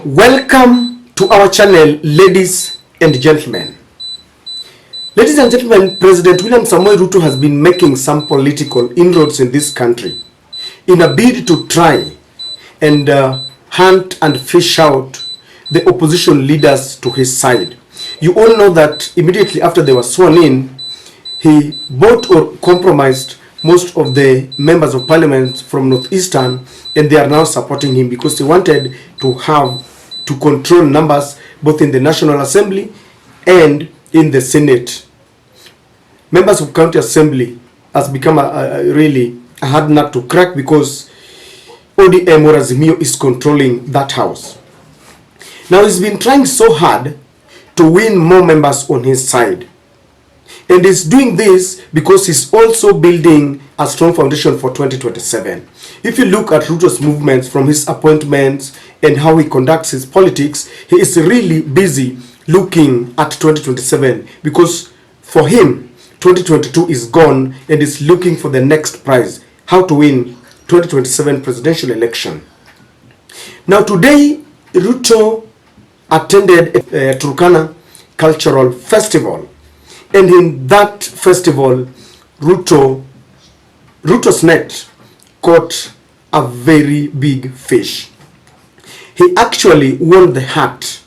Welcome to our channel, ladies and gentlemen. Ladies and gentlemen, President William Samoei Ruto has been making some political inroads in this country in a bid to try and hunt and fish out the opposition leaders to his side. You all know that immediately after they were sworn in, he bought or compromised most of the members of parliament from Northeastern, and they are now supporting him because they wanted to control numbers both in the National Assembly and in the Senate. Members of County Assembly has become really a hard nut to crack because ODM or Azimio is controlling that house. Now he's been trying so hard to win more members on his side. And he's doing this because he's also building a strong foundation for 2027. If you look at Ruto's movements from his appointments and how he conducts his politics, he is really busy looking at 2027 because for him, 2022 is gone and is looking for the next prize, how to win 2027 presidential election. Now today, Ruto attended a Turkana cultural festival. And in that festival, Ruto's net caught a very big fish. He actually won the heart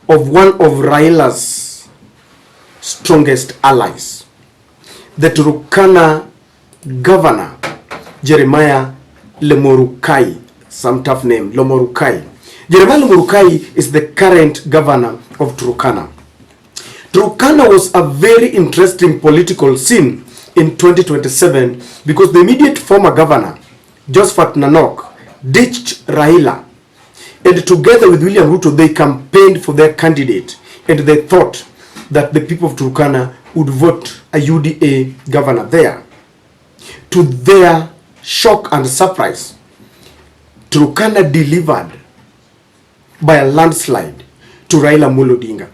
of one of Raila's strongest allies, the Turkana governor, Jeremiah Lemorukai, some tough name, Lemorukai. Jeremiah Lemorukai is the current governor of Turkana. Turkana was a very interesting political scene in 2027 because the immediate former governor, Josephat Nanok, ditched Raila, and together with William Ruto, they campaigned for their candidate, and they thought that the people of Turkana would vote a UDA governor there. To their shock and surprise, Turkana delivered by a landslide to Raila Odinga,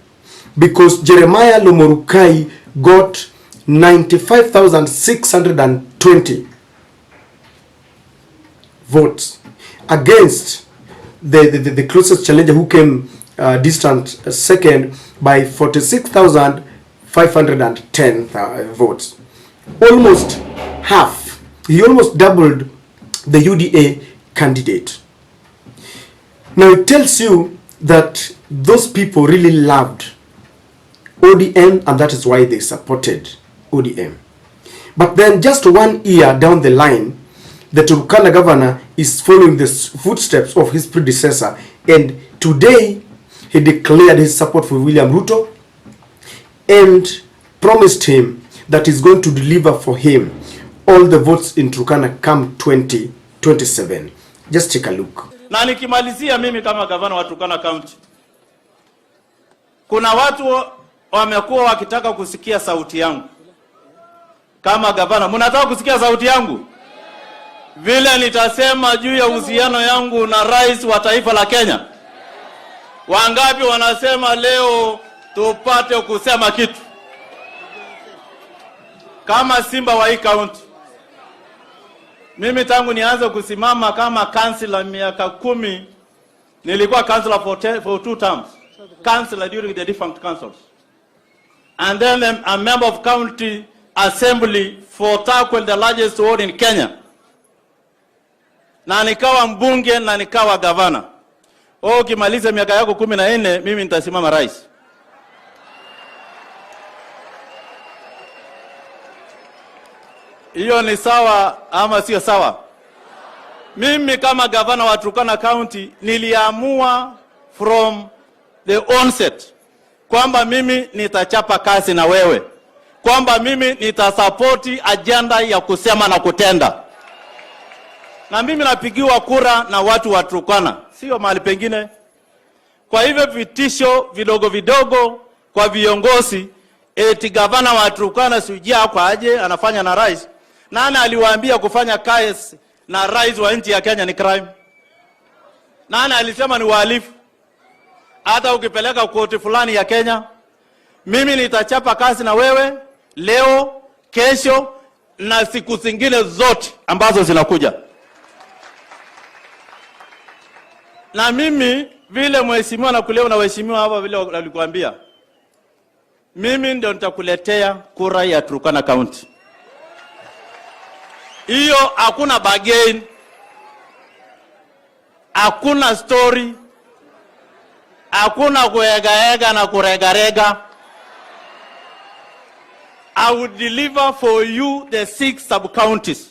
because Jeremiah Lemorukai got 95,620 votes against the closest challenger, who came distant second by 46,510 votes. Almost half. He almost doubled the UDA candidate. Now it tells you that those people really loved ODM, and that is why they supported ODM. But then just 1 year down the line, the Turkana governor is following the footsteps of his predecessor, and today he declared his support for William Ruto and promised him that he's going to deliver for him all the votes in Turkana come 2027. Just take a look. Na nikimalizia mimi kama gavana wa Turkana County, kuna watu wamekuwa wakitaka kusikia sauti yangu kama gavana. Mnataka kusikia sauti yangu? Vile nitasema juu ya uhusiano yangu na rais wa taifa la Kenya. Wangapi wanasema leo tupate kusema kitu? Kama simba wa hii county, mimi tangu nianze kusimama kama councillor miaka 10, nilikuwa councillor for 2 terms. Councillor during the defunct councils. And then a member of county assembly for Turkana, the largest ward in Kenya. Na nikawa mbunge na nikawa gavana. Ukimaliza miaka yako 14, mimi nitasimama rais. Hiyo ni sawa ama sio sawa? Mimi kama gavana wa Turkana County niliamua from the onset kwamba mimi nitachapa kazi na wewe, kwamba mimi nitasapoti agenda ya kusema na kutenda. Na mimi napigiwa kura na watu wa Turkana, sio mahali pengine. Kwa hivyo vitisho vidogo vidogo kwa viongozi, eti gavana wa Turkana sijia kwa aje anafanya na rais. Nani aliwaambia kufanya kazi na rais wa nchi ya Kenya ni crime? Nani alisema ni uhalifu? Hata ukipeleka koti fulani ya Kenya, mimi nitachapa kazi na wewe leo, kesho na siku zingine zote ambazo zinakuja. Na mimi vile mheshimiwa na kuleo na waheshimiwa hapa vile walikuambia, mimi ndio nitakuletea kura ya Turkana County. Hiyo hakuna bargain, hakuna story, hakuna kuegaega na kuregarega. I will deliver for you the 6 sub-counties.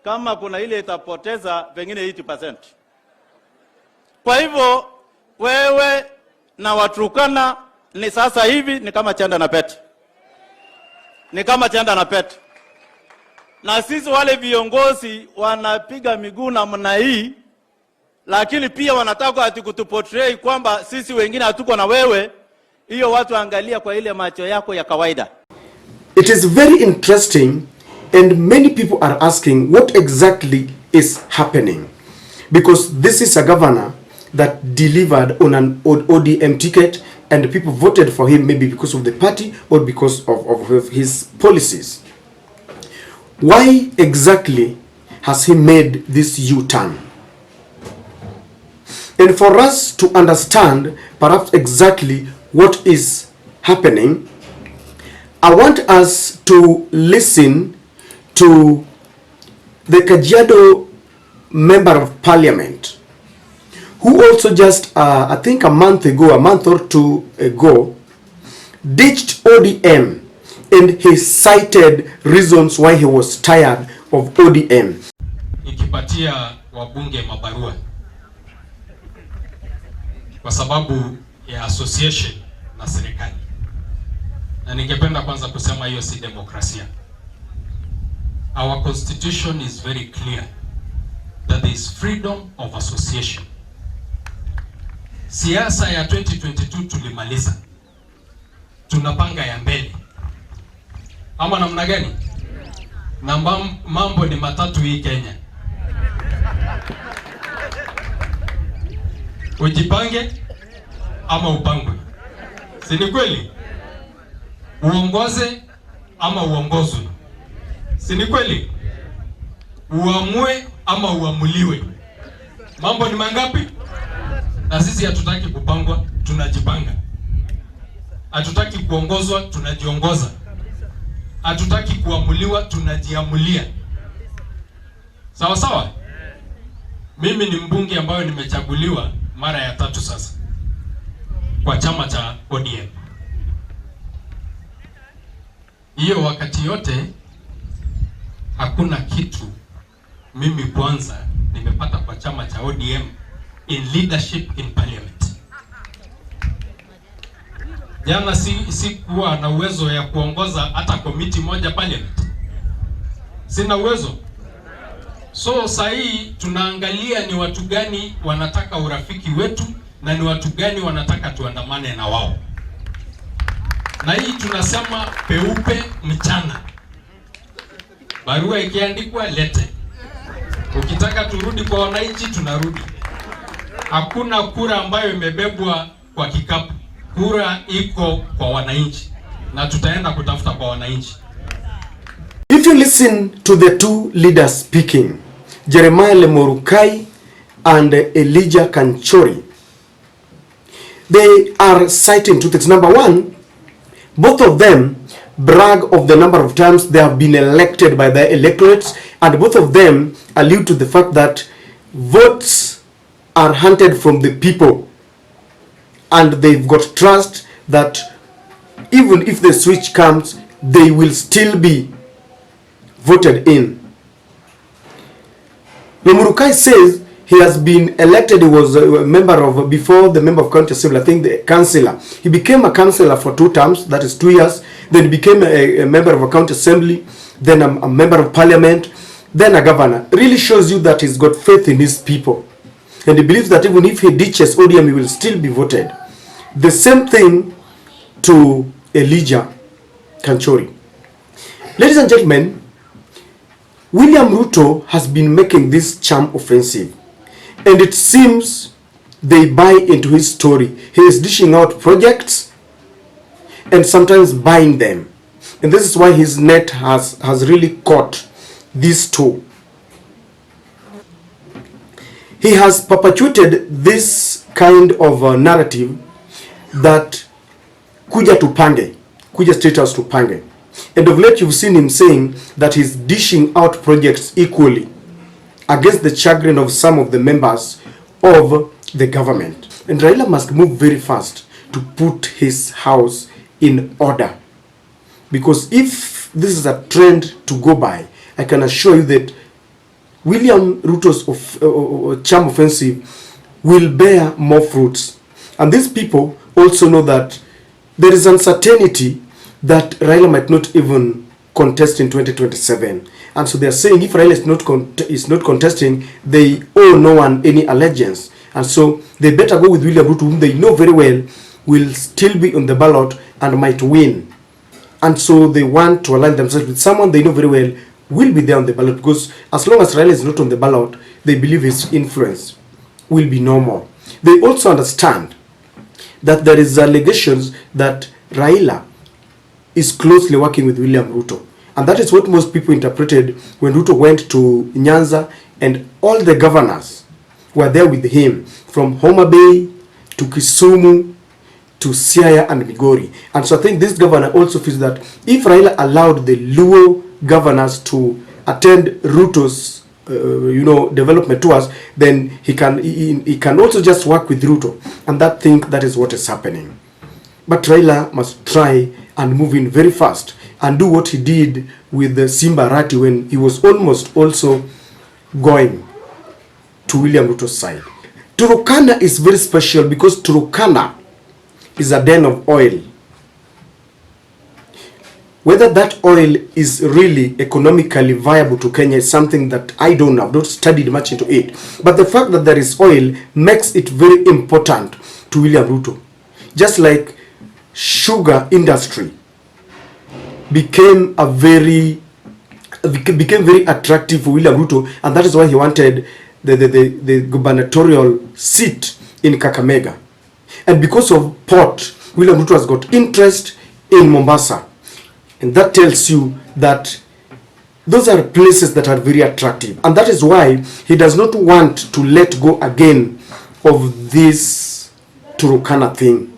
Kama kuna ile itapoteza pengine 80%. Kwa hivyo wewe na Waturkana ni sasa hivi ni kama chanda na pete. Ni kama chanda na pete. Na sisi wale viongozi wanapiga miguu namna hii, lakini pia wanataka ati kutuportray kwamba sisi wengine hatuko na wewe. Hiyo watu angalia kwa ile macho yako ya kawaida. It is very interesting, and many people are asking what exactly is happening, because this is a governor that delivered on an ODM ticket and people voted for him maybe because of the party or because of his policies. Why exactly has he made this U-turn? And for us to understand perhaps exactly what is happening, I want us to listen to the Kajiado member of parliament, who also just, I think a month or two ago, ditched ODM, and he cited reasons why he was tired of ODM. Ikipatia wabunge mabarua kwa sababu ya association na serikali. Na ningependa kwanza kusema hiyo si demokrasia. Our constitution is very clear that there is freedom of association. Siasa ya 2022 tulimaliza. Tunapanga ya mbele. Ama namna gani? Na mambo ni matatu hii Kenya. Ujipange ama upangwe. Si ni kweli? Uongoze ama uongozwe. Si ni kweli? Uamue ama uamuliwe. Mambo ni mangapi? Na sisi hatutaki kupangwa, tunajipanga. Hatutaki kuongozwa, tunajiongoza. Hatutaki kuamuliwa, tunajiamulia. Sawa sawa? Mimi ni mbunge ambayo nimechaguliwa mara ya 3 sasa kwa chama cha ODM. Hiyo wakati yote hakuna kitu mimi kwanza nimepata kwa chama cha ODM in leadership in parliament. Jana si kuwa na uwezo ya kuongoza hata komiti moja parliament. Sina uwezo. So sahi tunaangalia ni watu gani wanataka urafiki wetu na ni watu gani wanataka tuandamane na wao. Na hii tunasema peupe mchana. Barua ikiandikwa lete. Ukitaka turudi kwa wananchi tunarudi. Hakuna kura ambayo imebebwa kwa kikapu. Kura iko kwa wananchi na tutaenda kutafuta kwa wananchi. If you listen to the two leaders speaking, Jeremiah Lemorukai and Elijah Kanchori, they are citing two things. Number one, both of them brag of the number of times they have been elected by their electorates, and both of them allude to the fact that votes are hunted from the people, and they've got trust that even if the switch comes, they will still be voted in. Lemurukai says he has been elected. He was a member of, before the member of county assembly, I think the councillor. He became a councillor for 2 terms, that is 2 years. Then he became a member of a county assembly, then a member of parliament, then a governor. Really shows you that he's got faith in his people. And he believes that even if he ditches ODM, he will still be voted. The same thing to Elijah Kanchori. Ladies and gentlemen, William Ruto has been making this charm offensive, and it seems they buy into his story. He is dishing out projects and sometimes buying them, and this is why his net has really caught these two. he has perpetuated this kind of narrative that kuja tupange, kuja State House tupange. And of late you've seen him saying that he's dishing out projects equally against the chagrin of some of the members of the government. And Raila must move very fast to put his house in order. Because if this is a trend to go by, I can assure you that William Ruto's charm offensive will bear more fruits. And these people also know that there is uncertainty that Raila might not even contest in 2027. And so they are saying if Raila is not contesting, they owe no one any allegiance. And so they better go with William Ruto, whom they know very well will still be on the ballot and might win. And so they want to align themselves with someone they know very well will be there on the ballot, because as long as Raila is not on the ballot, they believe his influence will be no more. They also understand that there is allegations that Raila is closely working with William Ruto. And that is what most people interpreted when Ruto went to Nyanza, and all the governors were there with him, from Homa Bay to Kisumu to Siaya and Migori. And so I think this governor also feels that if Raila allowed the Luo governors to attend Ruto's development tours, then he can also just work with Ruto. And that is what is happening. But Raila must try and move in very fast and do what he did with the Simba Arati when he was almost also going to William Ruto's side. Turkana is very special because Turkana is a den of oil. Whether that oil is really economically viable to Kenya is something that I don't know. I've not studied much into it. But the fact that there is oil makes it very important to William Ruto. Just like sugar industry became very attractive for William Ruto, and that is why he wanted the gubernatorial seat in Kakamega. And because of port, William Ruto has got interest in Mombasa. And that tells you that those are places that are very attractive. And that is why he does not want to let go again of this Turkana thing.